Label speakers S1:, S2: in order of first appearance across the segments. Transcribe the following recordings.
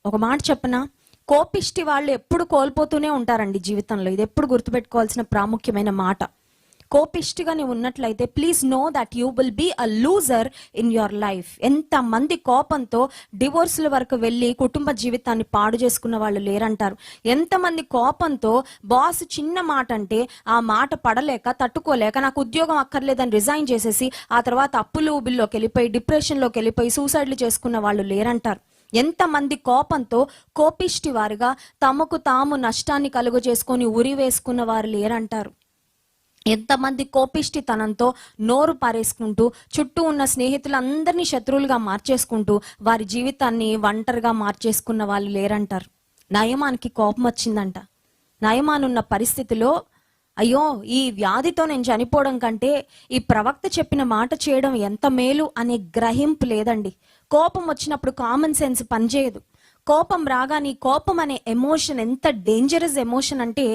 S1: ఒక మాట చెప్పనా, కోపిష్టి వాళ్ళు ఎప్పుడు కోల్పోతూనే ఉంటారండి జీవితంలో. ఇది ఎప్పుడు గుర్తుపెట్టుకోవాల్సిన ప్రాముఖ్యమైన మాట. కోపిష్టిగా నీవు ఉన్నట్లయితే please know that you will be a loser in your life. ఎంతమంది కోపంతో డివోర్స్ల వరకు వెళ్ళి కుటుంబ జీవితాన్ని పాడు చేసుకున్న వాళ్ళు లేరంటారు. ఎంతమంది కోపంతో బాస్ చిన్న మాట అంటే ఆ మాట పడలేక తట్టుకోలేక నాకు ఉద్యోగం అక్కర్లేదని రిజైన్ చేసేసి ఆ తర్వాత అప్పులు ఊబిల్లోకి వెళ్ళిపోయి డిప్రెషన్లోకి వెళ్ళిపోయి సూసైడ్లు చేసుకున్న వాళ్ళు లేరంటారు. ఎంతమంది కోపంతో కోపిష్టి వారుగా తమకు తాము నష్టాన్ని కలుగు చేసుకొని ఉరి వేసుకున్న వారు లేరంటారు. ఎంతమంది కోపిష్టితనంతో నోరు పారేసుకుంటూ చుట్టూ ఉన్న స్నేహితులందరినీ శత్రువులుగా మార్చేసుకుంటూ వారి జీవితాన్ని ఒంటరిగా మార్చేసుకున్న వాళ్ళు లేరంటారు. నయమానికి కోపం వచ్చిందంట. నయమానున్న పరిస్థితిలో అయ్యో ఈ వ్యాధితో నేను చనిపోవడం కంటే ఈ ప్రవక్త చెప్పిన మాట చేయడం ఎంత మేలు అనే గ్రహింపు లేదండి. కోపం వచ్చినప్పుడు కామన్ సెన్స్ పనిచేయదు. కోపం రాగానే కోపం అనే ఎమోషన్ ఎంత డేంజరస్ ఎమోషన్ అంటే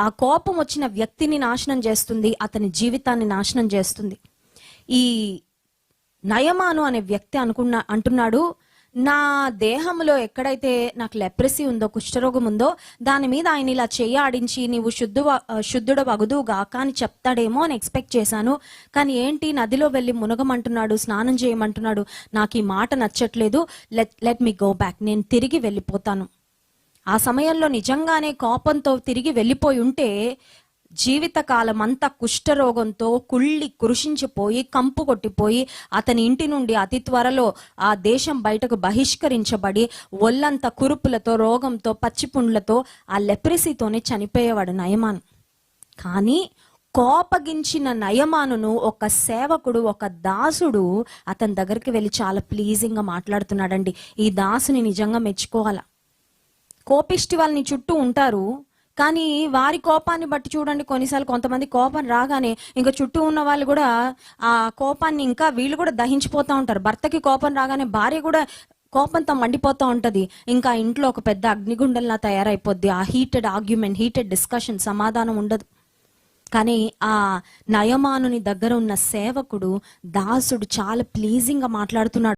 S1: ఆ కోపం వచ్చిన వ్యక్తిని నాశనం చేస్తుంది, అతని జీవితాన్ని నాశనం చేస్తుంది. ఈ నయమాను అనే వ్యక్తి అంటున్నాడు, నా దేహంలో ఎక్కడైతే నాకు లెప్రసీ ఉందో, కుష్ఠరోగం ఉందో దాని మీద ఆయన ఇలా ఆడించి నీవు శుద్ధుడ వగుదుగాక అని చెప్తాడేమో అని ఎక్స్పెక్ట్ చేశాను. కానీ ఏంటి, నదిలో వెళ్ళి మునగమంటున్నాడు, స్నానం చేయమంటున్నాడు. నాకు ఈ మాట నచ్చట్లేదు, లెట్ మీ గో బ్యాక్, నేను తిరిగి వెళ్ళిపోతాను. ఆ సమయంలో నిజంగానే కోపంతో తిరిగి వెళ్ళిపోయి ఉంటే జీవితకాలం అంతా కుష్ఠరోగంతో కుళ్ళి కృషించిపోయి కంపు కొట్టిపోయి అతని ఇంటి నుండి అతి త్వరలో ఆ దేశం బయటకు బహిష్కరించబడి ఒళ్ళంతా కురుపులతో రోగంతో పచ్చిపుండ్లతో ఆ లెప్రసీతోనే చనిపోయేవాడు నయమాను. కానీ కోపగించిన నయమానును ఒక సేవకుడు, ఒక దాసుడు అతని దగ్గరికి వెళ్ళి చాలా ప్లీజింగ్గా మాట్లాడుతున్నాడండి. ఈ దాసుని నిజంగా మెచ్చుకోవాలా. కోపిష్టి వాళ్ళని చుట్టూ ఉంటారు, కానీ వారి కోపాన్ని బట్టి చూడండి, కొన్నిసార్లు కొంతమంది కోపం రాగానే ఇంకా చుట్టూ ఉన్న వాళ్ళు కూడా ఆ కోపాన్ని ఇంకా వీళ్ళు కూడా దహించిపోతూ ఉంటారు. భర్తకి కోపం రాగానే భార్య కూడా కోపంతో మండిపోతూ ఉంటుంది. ఇంకా ఇంట్లో ఒక పెద్ద అగ్నిగుండంలా తయారైపోద్ది. ఆ హీటెడ్ ఆర్గ్యుమెంట్, హీటెడ్ డిస్కషన్, సమాధానం ఉండదు. కానీ ఆ నయమానుని దగ్గర ఉన్న సేవకుడు, దాసుడు చాలా ప్లీజింగ్గా మాట్లాడుతున్నాడు.